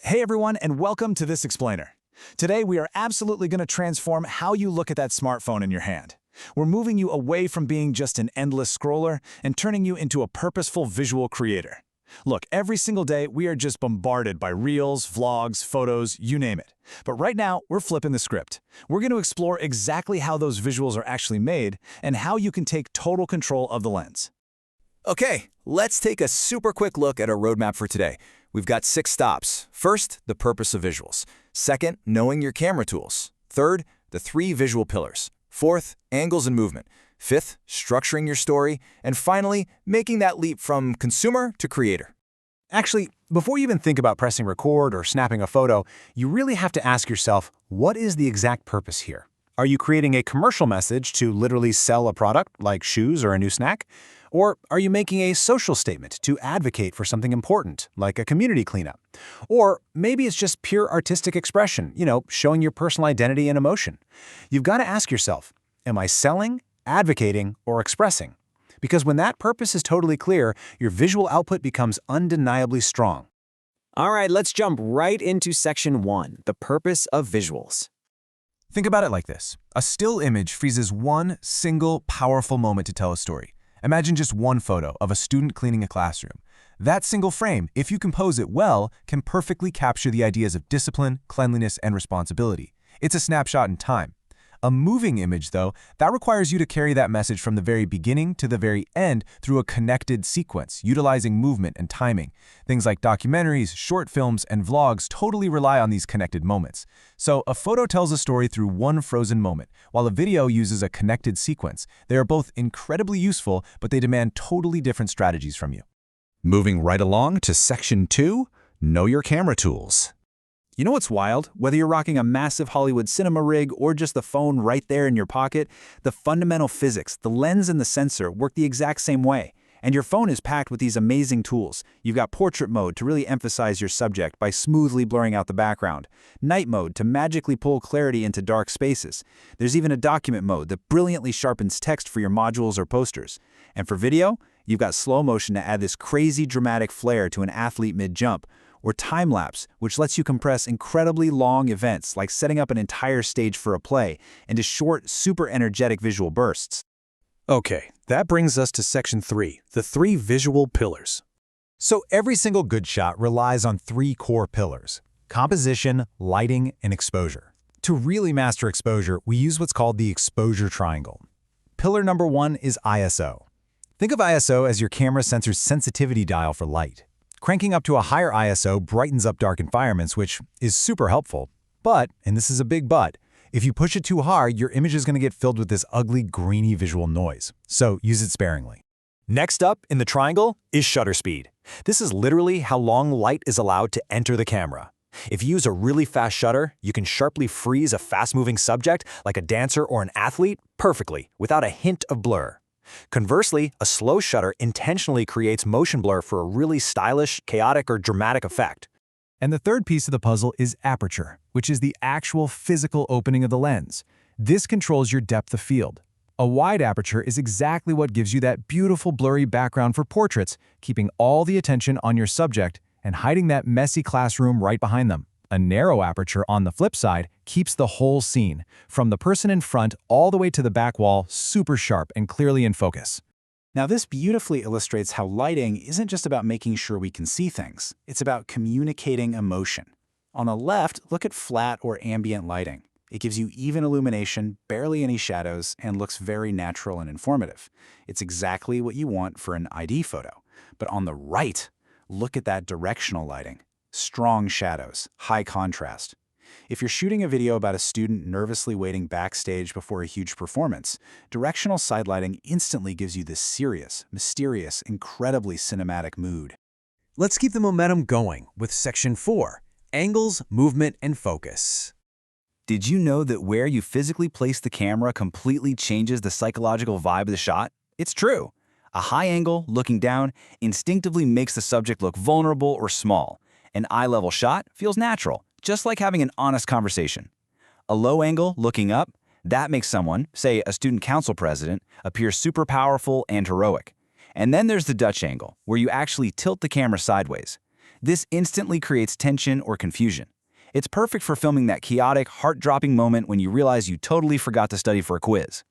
Hey everyone, and welcome to this explainer. Today we are absolutely going to transform how you look at that smartphone in your hand. We're moving you away from being just an endless scroller and turning you into a purposeful visual creator. Look, every single day we are just bombarded by reels, vlogs, photos, you name it. But right now, we're flipping the script. We're going to explore exactly how those visuals are actually made and how you can take total control of the lens. Okay, let's take a super quick look at our roadmap for today. We've got 6 stops. First, the purpose of visuals. Second, knowing your camera tools. Third, the 3 visual pillars. Fourth, angles and movement. Fifth, structuring your story. And finally, making that leap from consumer to creator. Actually, before you even think about pressing record or snapping a photo, you really have to ask yourself, what is the exact purpose here? Are you creating a commercial message to literally sell a product, like shoes or a new snack? Or are you making a social statement to advocate for something important, like a community cleanup? Or maybe it's just pure artistic expression, showing your personal identity and emotion. You've got to ask yourself, am I selling, advocating, or expressing? Because when that purpose is totally clear, your visual output becomes undeniably strong. All right, let's jump right into section 1, the purpose of visuals. Think about it like this. A still image freezes one single, powerful moment to tell a story. Imagine just one photo of a student cleaning a classroom. That single frame, if you compose it well, can perfectly capture the ideas of discipline, cleanliness, and responsibility. It's a snapshot in time. A moving image, though, that requires you to carry that message from the very beginning to the very end through a connected sequence, utilizing movement and timing. Things like documentaries, short films, and vlogs totally rely on these connected moments. So a photo tells a story through one frozen moment, while a video uses a connected sequence. They are both incredibly useful, but they demand totally different strategies from you. Moving right along to section 2, know your camera tools. You know what's wild? Whether you're rocking a massive Hollywood cinema rig or just the phone right there in your pocket, the fundamental physics, the lens and the sensor work the exact same way. And your phone is packed with these amazing tools. You've got portrait mode to really emphasize your subject by smoothly blurring out the background, night mode to magically pull clarity into dark spaces. There's even a document mode that brilliantly sharpens text for your modules or posters. And for video, you've got slow motion to add this crazy dramatic flair to an athlete mid-jump, or time-lapse, which lets you compress incredibly long events like setting up an entire stage for a play into short, super energetic visual bursts. Okay, that brings us to section 3, the 3 visual pillars. So every single good shot relies on 3 core pillars: composition, lighting, and exposure. To really master exposure, we use what's called the exposure triangle. Pillar number 1 is ISO. Think of ISO as your camera sensor's sensitivity dial for light. Cranking up to a higher ISO brightens up dark environments, which is super helpful. But, and this is a big but, if you push it too hard, your image is going to get filled with this ugly, grainy visual noise. So use it sparingly. Next up in the triangle is shutter speed. This is literally how long light is allowed to enter the camera. If you use a really fast shutter, you can sharply freeze a fast-moving subject like a dancer or an athlete perfectly without a hint of blur. Conversely, a slow shutter intentionally creates motion blur for a really stylish, chaotic, or dramatic effect. And the third piece of the puzzle is aperture, which is the actual physical opening of the lens. This controls your depth of field. A wide aperture is exactly what gives you that beautiful blurry background for portraits, keeping all the attention on your subject and hiding that messy classroom right behind them. A narrow aperture, on the flip side, keeps the whole scene, from the person in front all the way to the back wall, super sharp and clearly in focus. Now this beautifully illustrates how lighting isn't just about making sure we can see things. It's about communicating emotion. On the left, look at flat or ambient lighting. It gives you even illumination, barely any shadows, and looks very natural and informative. It's exactly what you want for an ID photo. But on the right, look at that directional lighting. Strong shadows, high contrast. If you're shooting a video about a student nervously waiting backstage before a huge performance, directional side lighting instantly gives you this serious, mysterious, incredibly cinematic mood. Let's keep the momentum going with section 4, angles, movement, and focus. Did you know that where you physically place the camera completely changes the psychological vibe of the shot? It's true. A high angle, looking down, instinctively makes the subject look vulnerable or small. An eye-level shot feels natural, just like having an honest conversation. A low angle, looking up, that makes someone, say a student council president, appear super powerful and heroic. And then there's the Dutch angle, where you actually tilt the camera sideways. This instantly creates tension or confusion. It's perfect for filming that chaotic, heart-dropping moment when you realize you totally forgot to study for a quiz.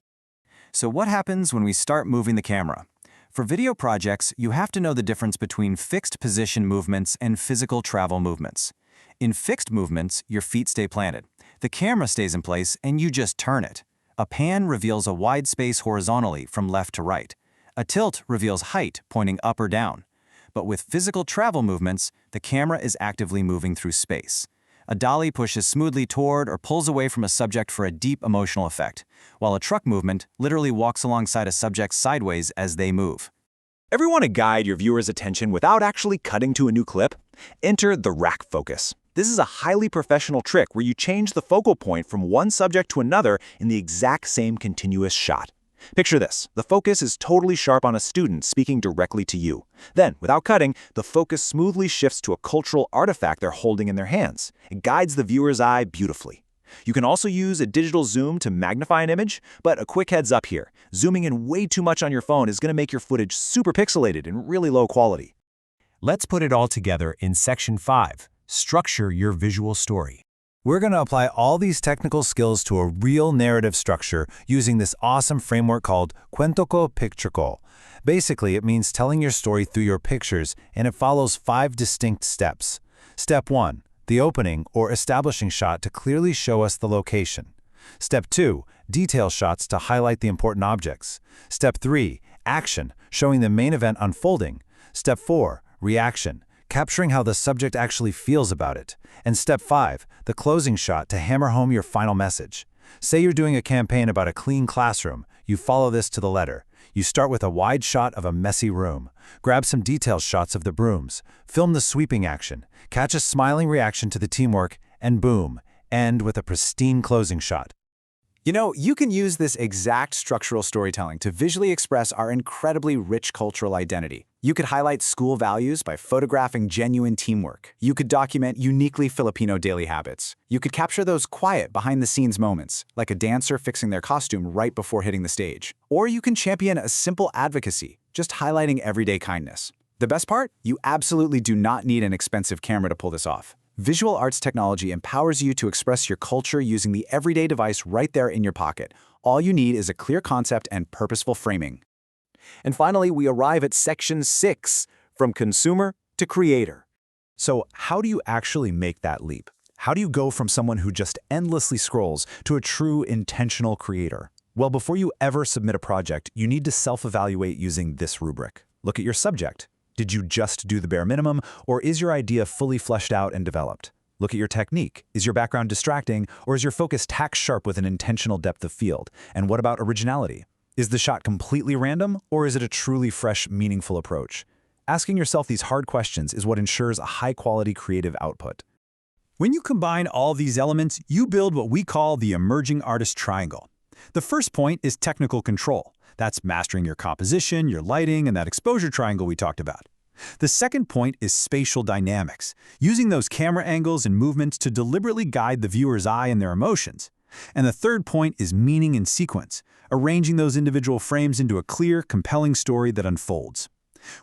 So what happens when we start moving the camera? For video projects, you have to know the difference between fixed position movements and physical travel movements. In fixed movements, your feet stay planted. The camera stays in place and you just turn it. A pan reveals a wide space horizontally from left to right. A tilt reveals height pointing up or down. But with physical travel movements, the camera is actively moving through space. A dolly pushes smoothly toward or pulls away from a subject for a deep emotional effect, while a truck movement literally walks alongside a subject sideways as they move. Ever want to guide your viewer's attention without actually cutting to a new clip? Enter the rack focus. This is a highly professional trick where you change the focal point from one subject to another in the exact same continuous shot. Picture this. The focus is totally sharp on a student speaking directly to you. Then, without cutting, the focus smoothly shifts to a cultural artifact they're holding in their hands. It guides the viewer's eye beautifully. You can also use a digital zoom to magnify an image, but a quick heads up here. Zooming in way too much on your phone is going to make your footage super pixelated and really low quality. Let's put it all together in Section 5, Structure Your Visual Story. We're going to apply all these technical skills to a real narrative structure using this awesome framework called Cuento Pictorial. Basically, it means telling your story through your pictures, and it follows 5 distinct steps. Step 1, the opening or establishing shot to clearly show us the location. Step 2, detail shots to highlight the important objects. Step 3, action, showing the main event unfolding. Step 4, reaction, capturing how the subject actually feels about it. And Step 5, the closing shot to hammer home your final message. Say you're doing a campaign about a clean classroom. You follow this to the letter. You start with a wide shot of a messy room. Grab some detail shots of the brooms. Film the sweeping action. Catch a smiling reaction to the teamwork, and boom, end with a pristine closing shot. You know, you can use this exact structural storytelling to visually express our incredibly rich cultural identity. You could highlight school values by photographing genuine teamwork. You could document uniquely Filipino daily habits. You could capture those quiet, behind-the-scenes moments, like a dancer fixing their costume right before hitting the stage. Or you can champion a simple advocacy, just highlighting everyday kindness. The best part? You absolutely do not need an expensive camera to pull this off. Visual arts technology empowers you to express your culture using the everyday device right there in your pocket. All you need is a clear concept and purposeful framing. And finally, we arrive at Section 6, from consumer to creator. So how do you actually make that leap? How do you go from someone who just endlessly scrolls to a true intentional creator? Well, before you ever submit a project, you need to self-evaluate using this rubric. Look at your subject. Did you just do the bare minimum, or is your idea fully fleshed out and developed? Look at your technique. Is your background distracting, or is your focus tack sharp with an intentional depth of field? And what about originality? Is the shot completely random, or is it a truly fresh, meaningful approach? Asking yourself these hard questions is what ensures a high-quality creative output. When you combine all these elements, you build what we call the emerging artist triangle. The first point is technical control. That's mastering your composition, your lighting, and that exposure triangle we talked about. The second point is spatial dynamics, using those camera angles and movements to deliberately guide the viewer's eye and their emotions. And the third point is meaning and sequence, arranging those individual frames into a clear, compelling story that unfolds.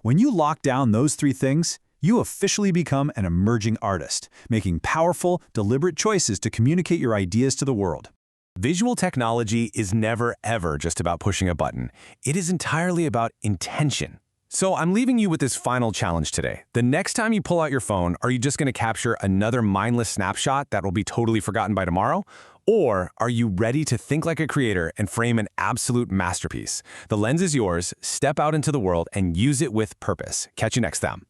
When you lock down those 3 things, you officially become an emerging artist, making powerful, deliberate choices to communicate your ideas to the world. Visual technology is never, ever just about pushing a button. It is entirely about intention. So I'm leaving you with this final challenge today. The next time you pull out your phone, are you just going to capture another mindless snapshot that will be totally forgotten by tomorrow? Or are you ready to think like a creator and frame an absolute masterpiece? The lens is yours. Step out into the world and use it with purpose. Catch you next time.